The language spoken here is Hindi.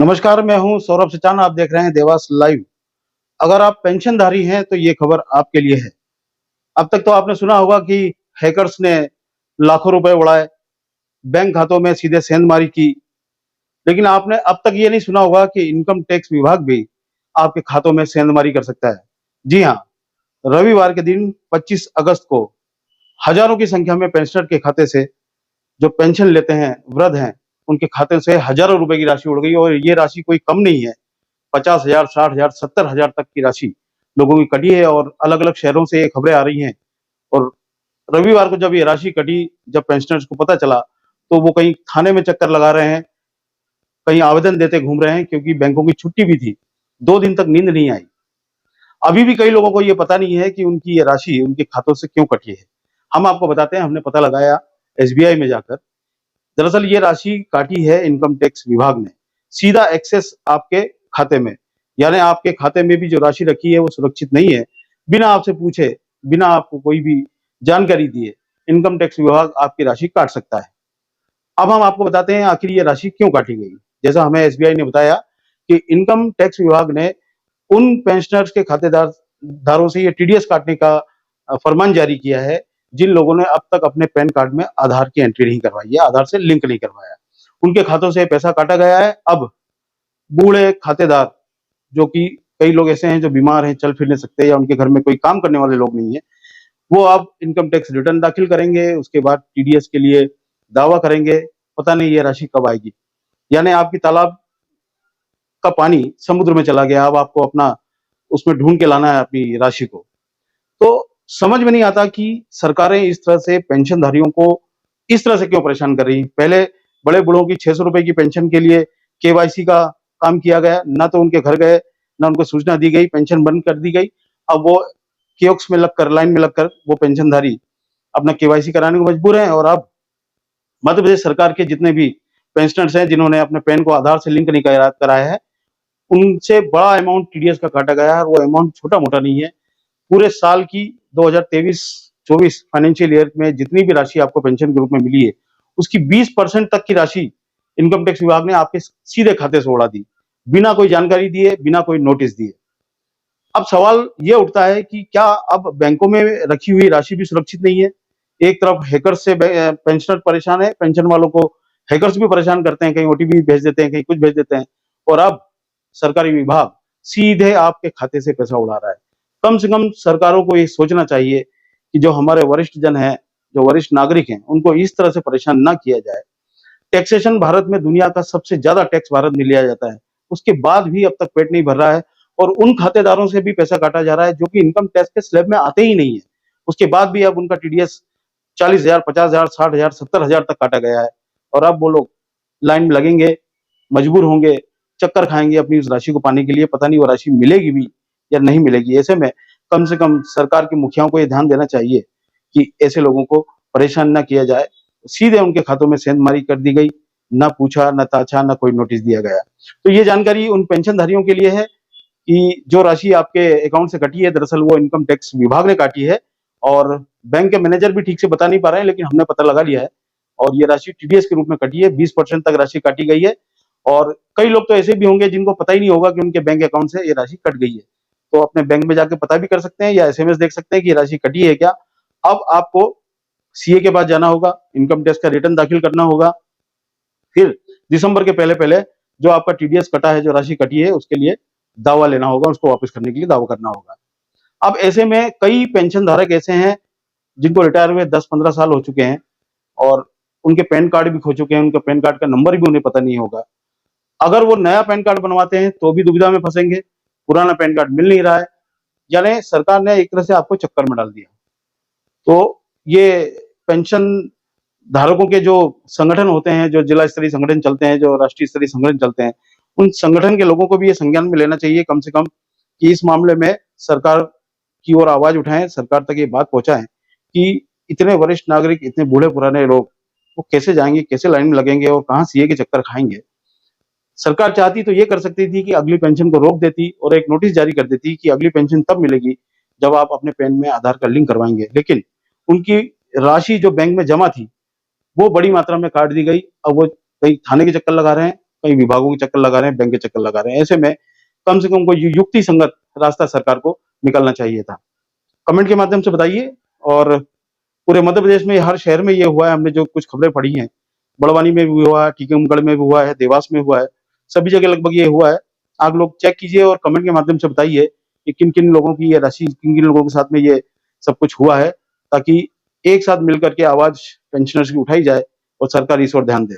नमस्कार, मैं हूँ सौरभ सचान, आप देख रहे हैं देवास लाइव। अगर आप पेंशनधारी हैं, तो ये खबर आपके लिए है। अब तक तो आपने सुना होगा कि हैकर्स ने लाखों रुपए उड़ाए, बैंक खातों में सीधे सेंधमारी की, लेकिन आपने अब तक ये नहीं सुना होगा कि इनकम टैक्स विभाग भी आपके खातों में सेंधमारी कर सकता है। जी हाँ, रविवार के दिन 25 अगस्त को हजारों की संख्या में पेंशनर के खाते से, जो पेंशन लेते हैं, वृद्ध हैं, उनके खाते से हजारों रुपए की राशि उड़ गई और ये राशि कोई कम नहीं है। 50,000, 60,000, 70,000 तक की राशि लोगों की कटी है और अलग-अलग शहरों से ये खबरें आ रही हैं। और रविवार को जब ये राशि कटी, जब पेंशनर्स को पता चला, तो वो कहीं थाने में चक्कर लगा रहे हैं, कहीं आवेदन देते घूम रहे हैं क्योंकि बैंकों की छुट्टी भी थी। 2 दिन तक नींद नहीं आई। अभी भी कई लोगों को ये पता नहीं है कि उनकी ये राशि उनके खातों से क्यों कटी है। हम आपको बताते हैं, हमने पता लगाया एसबीआई में जाकर। दरअसल ये राशि काटी है इनकम टैक्स विभाग ने, सीधा एक्सेस आपके खाते में। यानी आपके खाते में भी जो राशि रखी है वो सुरक्षित नहीं है। बिना आपसे पूछे, बिना आपको कोई भी जानकारी दिए, इनकम टैक्स विभाग आपकी राशि काट सकता है। अब हम आपको बताते हैं आखिर ये राशि क्यों काटी गई। जैसा हमें एसबीआई ने बताया कि इनकम टैक्स विभाग ने उन पेंशनर्स के खातेदारों से ये टीडीएस काटने का फरमान जारी किया है, जिन लोगों ने अब तक अपने पैन कार्ड में आधार की एंट्री नहीं करवाई है, आधार से लिंक नहीं करवाया। उनके खातों से पैसा काटा गया है। अब बूढ़े खातेदार, जो कि कई लोग ऐसे हैं जो बीमार हैं, चल फिर नहीं सकते या उनके घर में कोई काम करने वाले लोग नहीं है, वो अब इनकम टैक्स रिटर्न दाखिल करेंगे, उसके बाद टीडीएस के लिए दावा करेंगे। पता नहीं ये राशि कब आएगी। यानी आपकी तालाब का पानी समुद्र में चला गया, अब आपको अपना उसमें ढूंढ के लाना है अपनी राशि को। तो समझ में नहीं आता कि सरकारें इस तरह से पेंशनधारियों को इस तरह से क्यों परेशान कर रही हैं। पहले बड़े बूढ़ों की 600 रुपए की पेंशन के लिए केवाईसी का काम किया गया, ना तो उनके घर गए, ना उनको सूचना दी गई, पेंशन बंद कर दी गई। अब वो कियोस्क में लगकर, लाइन में लगकर वो पेंशनधारी अपना केवाईसी कराने को मजबूर हैं। और अब मध्य प्रदेश सरकार के जितने भी पेंशनर्स हैं, जिन्होंने अपने पैन को आधार से लिंक नहीं कराया है, उनसे बड़ा अमाउंट टीडीएस का काटा गया है। और वो अमाउंट छोटा-मोटा नहीं है। पूरे साल की 2023-24 फाइनेंशियल ईयर में जितनी भी राशि आपको पेंशन के रूप में मिली है, उसकी 20% तक की राशि इनकम टैक्स विभाग ने आपके सीधे खाते से उड़ा दी, बिना कोई जानकारी दिए, बिना कोई नोटिस दिए। अब सवाल ये उठता है कि क्या अब बैंकों में रखी हुई राशि भी सुरक्षित नहीं है? एक तरफ हैकर्स से पेंशनर परेशान है, पेंशन वालों को हैकर्स भी परेशान करते हैं, कहीं ओटीपी भेज देते हैं, कहीं कुछ भेज देते हैं, और अब सरकारी विभाग सीधे आपके खाते से पैसा उड़ा रहा है। कम से कम सरकारों को ये सोचना चाहिए कि जो हमारे वरिष्ठ जन हैं, जो वरिष्ठ नागरिक हैं, उनको इस तरह से परेशान ना किया जाए। टैक्सेशन भारत में दुनिया का सबसे ज्यादा टैक्स भारत में लिया जाता है, उसके बाद भी अब तक पेट नहीं भर रहा है और उन खातेदारों से भी पैसा काटा जा रहा है जो कि इनकम टैक्स के स्लैब में आते ही नहीं है। उसके बाद भी अब उनका टीडीएस 40,000, 50,000, 60,000, 70,000 तक काटा गया है। और अब वो लोग लाइन में लगेंगे, मजबूर होंगे, चक्कर खाएंगे अपनी उस राशि को पाने के लिए। पता नहीं वो राशि मिलेगी भी या नहीं मिलेगी। ऐसे में कम से कम सरकार के मुखियाओं को ये ध्यान देना चाहिए कि ऐसे लोगों को परेशान ना किया जाए। सीधे उनके खातों में सेंधमारी कर दी गई, ना पूछा, ना ताछा, ना कोई नोटिस दिया गया। तो ये जानकारी उन पेंशनधारियों के लिए है कि जो राशि आपके अकाउंट से कटी है, दरअसल वो इनकम टैक्स विभाग ने काटी है और बैंक के मैनेजर भी ठीक से बता नहीं पा रहे हैं, लेकिन हमने पता लगा लिया है और ये राशि टीडीएस के रूप में कटी है। 20% तक राशि काटी गई है और कई लोग तो ऐसे भी होंगे जिनको पता ही नहीं होगा कि उनके बैंक अकाउंट से ये राशि कट गई है। तो अपने बैंक में जाके पता भी कर सकते हैं या एसएमएस देख सकते हैं कि ये राशि कटी है क्या। अब आपको सीए के पास जाना होगा, इनकम टैक्स का रिटर्न दाखिल करना होगा, फिर दिसंबर के पहले-पहले जो आपका टीडीएस कटा है, जो राशि कटी है, उसके लिए दावा लेना होगा, उसको वापस करने के लिए दावा करना होगा। अब ऐसे में कई पेंशन धारक ऐसे हैं जिनको रिटायर हुए 10-15 साल हो चुके हैं और उनके पैन कार्ड भी खो चुके हैं, उनका पैन कार्ड का नंबर भी उन्हें पता नहीं होगा। अगर वो नया पैन कार्ड बनवाते हैं तो भी दुविधा में फंसेंगे, पुराना पैन कार्ड मिल नहीं रहा है। यानी सरकार ने एक तरह से आपको चक्कर में डाल दिया। तो ये पेंशन धारकों के जो संगठन होते हैं, जो जिला स्तरीय संगठन चलते हैं, जो राष्ट्रीय स्तरीय संगठन चलते हैं, उन संगठन के लोगों को भी ये संज्ञान में लेना चाहिए कम से कम कि इस मामले में सरकार की ओर आवाज उठाएं, सरकार तक ये बात पहुंचाएं कि इतने वरिष्ठ नागरिक, इतने बूढ़े पुराने लोग, वो कैसे जाएंगे, कैसे लाइन में लगेंगे और कहाँ सीए के चक्कर खाएंगे। सरकार चाहती तो ये कर सकती थी कि अगली पेंशन को रोक देती और एक नोटिस जारी कर देती कि अगली पेंशन तब मिलेगी जब आप अपने पैन में आधार का लिंक करवाएंगे। लेकिन उनकी राशि जो बैंक में जमा थी, वो बड़ी मात्रा में काट दी गई। अब वो कहीं थाने के चक्कर लगा रहे हैं, कई विभागों के चक्कर लगा रहे हैं, बैंक के चक्कर लगा रहे हैं। ऐसे में कम से कम कोई युक्ति संगत रास्ता सरकार को निकलना चाहिए था। कमेंट के माध्यम से बताइए। और पूरे मध्य प्रदेश में हर शहर में ये हुआ है, हमने जो कुछ खबरें पढ़ी हैं, बड़वानी में भी हुआ है, टीकमगढ़ में भी हुआ है, देवास में हुआ है, सभी जगह लगभग ये हुआ है। आप लोग चेक कीजिए और कमेंट के माध्यम से बताइए कि किन-किन लोगों की ये राशि, किन-किन लोगों के साथ में ये सब कुछ हुआ है, ताकि एक साथ मिलकर के आवाज़ पेंशनर्स की उठाई जाए और सरकार इस ओर ध्यान दे।